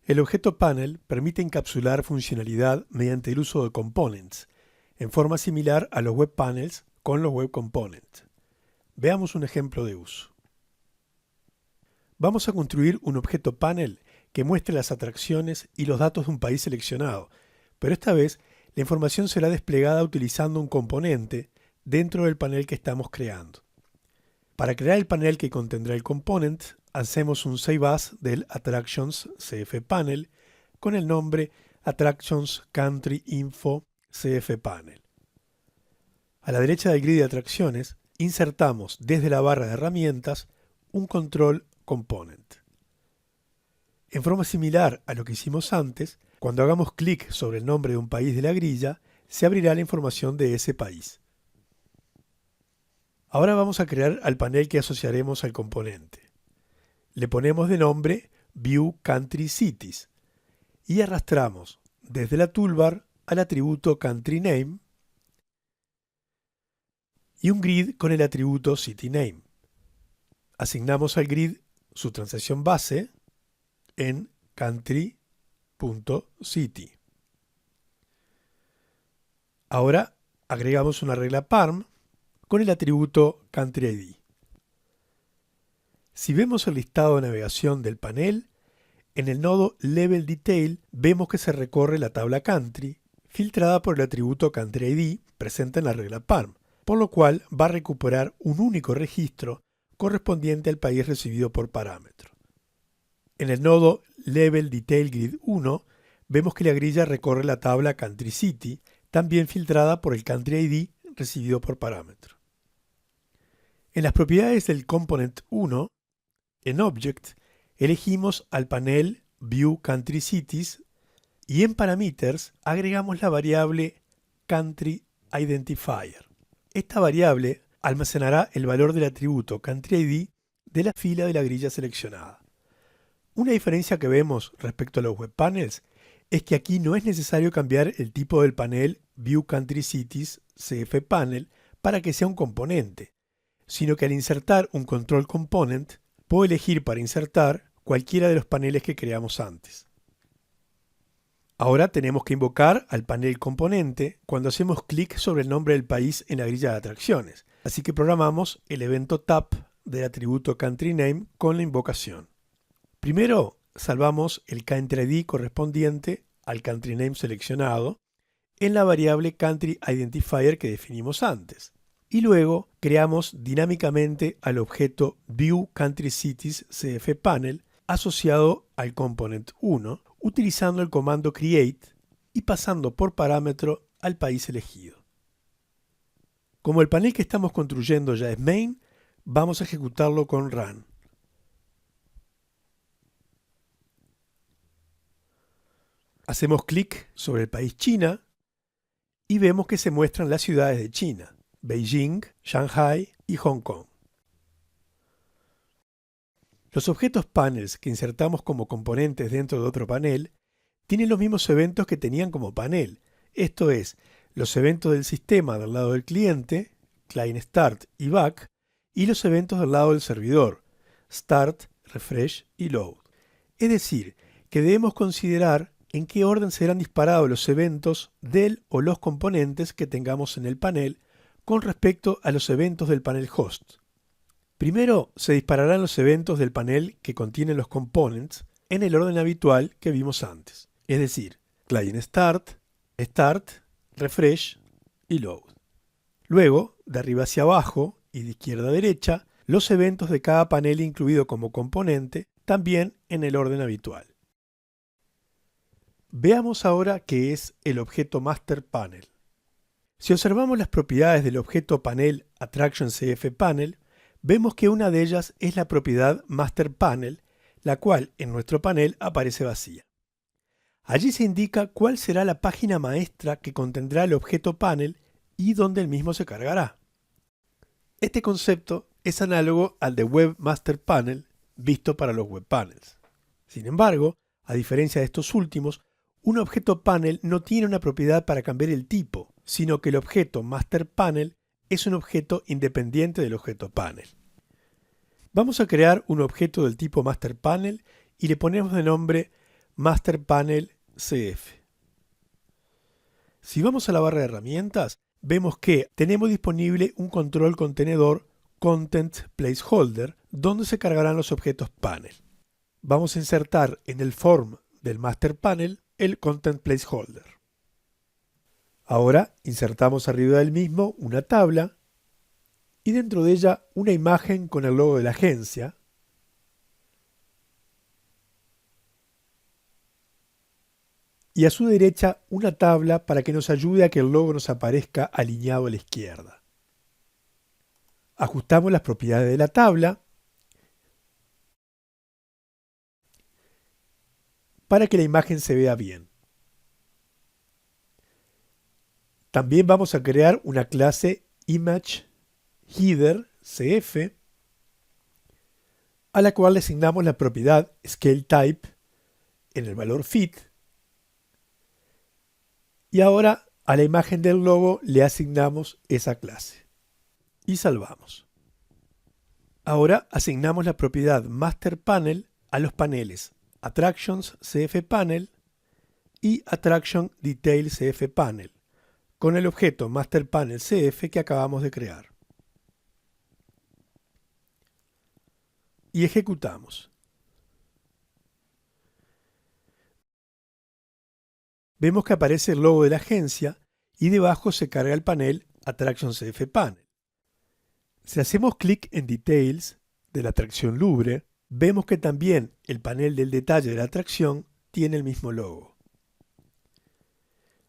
El objeto panel permite encapsular funcionalidad mediante el uso de components, en forma similar a los web panels con los web components. Veamos un ejemplo de uso. Vamos a construir un objeto panel que muestre las atracciones y los datos de un país seleccionado, pero esta vez la información será desplegada utilizando un componente dentro del panel que estamos creando. Para crear el panel que contendrá el component, hacemos un save as del Attractions CF Panel con el nombre Attractions Country Info CF Panel. A la derecha del grid de atracciones, insertamos desde la barra de herramientas un control component. En forma similar a lo que hicimos antes, cuando hagamos clic sobre el nombre de un país de la grilla, se abrirá la información de ese país. Ahora vamos a crear al panel que asociaremos al componente. Le ponemos de nombre View Country Cities y arrastramos desde la toolbar al atributo Country Name y un grid con el atributo City Name. Asignamos al grid su transacción base en country.city. Ahora agregamos una regla parm con el atributo Country ID. Si vemos el listado de navegación del panel, en el nodo Level Detail vemos que se recorre la tabla Country, filtrada por el atributo Country ID presente en la regla parm, por lo cual va a recuperar un único registro correspondiente al país recibido por parámetro. En el nodo Level Detail Grid 1 vemos que la grilla recorre la tabla Country City, también filtrada por el Country ID recibido por parámetro. En las propiedades del component 1, en Object, elegimos al panel View Country Cities y en Parameters agregamos la variable Country Identifier. Esta variable almacenará el valor del atributo Country ID de la fila de la grilla seleccionada. Una diferencia que vemos respecto a los web panels es que aquí no es necesario cambiar el tipo del panel View Country Cities CF Panel para que sea un componente, sino que al insertar un control component, puedo elegir para insertar cualquiera de los paneles que creamos antes. Ahora tenemos que invocar al panel componente cuando hacemos clic sobre el nombre del país en la grilla de atracciones, así que programamos el evento tap del atributo Country Name con la invocación. Primero salvamos el Country ID correspondiente al Country Name seleccionado en la variable Country Identifier que definimos antes. Y luego creamos dinámicamente al objeto View Country Cities CF Panel asociado al component 1 utilizando el comando create y pasando por parámetro al país elegido. Como el panel que estamos construyendo ya es main, vamos a ejecutarlo con run. Hacemos clic sobre el país China y vemos que se muestran las ciudades de China: Beijing, Shanghai y Hong Kong. Los objetos panels que insertamos como componentes dentro de otro panel tienen los mismos eventos que tenían como panel, esto es, los eventos del sistema del lado del cliente, client start y back, y los eventos del lado del servidor, start, refresh y load. Es decir, que debemos considerar en qué orden serán disparados los eventos del o los componentes que tengamos en el panel con respecto a los eventos del panel host. Primero se dispararán los eventos del panel que contienen los components en el orden habitual que vimos antes, es decir, client start, start, refresh y load. Luego, de arriba hacia abajo y de izquierda a derecha, los eventos de cada panel incluido como componente, también en el orden habitual. Veamos ahora qué es el objeto Master Panel. Si observamos las propiedades del objeto panel Attraction CF Panel, vemos que una de ellas es la propiedad Master Panel, la cual en nuestro panel aparece vacía. Allí se indica cuál será la página maestra que contendrá el objeto panel y dónde el mismo se cargará. Este concepto es análogo al de Web Master Panel visto para los web panels. Sin embargo, a diferencia de estos últimos, un objeto panel no tiene una propiedad para cambiar el tipo, sino que el objeto Master Panel es un objeto independiente del objeto panel. Vamos a crear un objeto del tipo Master Panel y le ponemos de nombre Master Panel CF. Si vamos a la barra de herramientas, vemos que tenemos disponible un control contenedor Content Placeholder, donde se cargarán los objetos panel. Vamos a insertar en el form del Master Panel el Content Placeholder. Ahora insertamos arriba del mismo una tabla y dentro de ella una imagen con el logo de la agencia. Y a su derecha una tabla para que nos ayude a que el logo nos aparezca alineado a la izquierda. Ajustamos las propiedades de la tabla para que la imagen se vea bien. También vamos a crear una clase ImageHeaderCF a la cual le asignamos la propiedad ScaleType en el valor fit. Y ahora a la imagen del logo le asignamos esa clase. Y salvamos. Ahora asignamos la propiedad MasterPanel a los paneles AttractionsCFPanel y AttractionDetailCFPanel con el objeto MasterPanelCF que acabamos de crear. Y ejecutamos. Vemos que aparece el logo de la agencia y debajo se carga el panel AttractionCFPanel. Si hacemos clic en Details de la atracción Louvre, vemos que también el panel del detalle de la atracción tiene el mismo logo.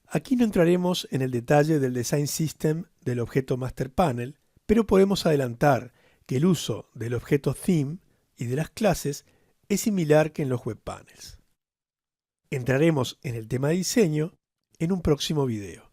Aquí no entraremos en el detalle del Design System del objeto Master Panel, pero podemos adelantar que el uso del objeto Theme y de las clases es similar que en los Web Panels. Entraremos en el tema de diseño en un próximo video.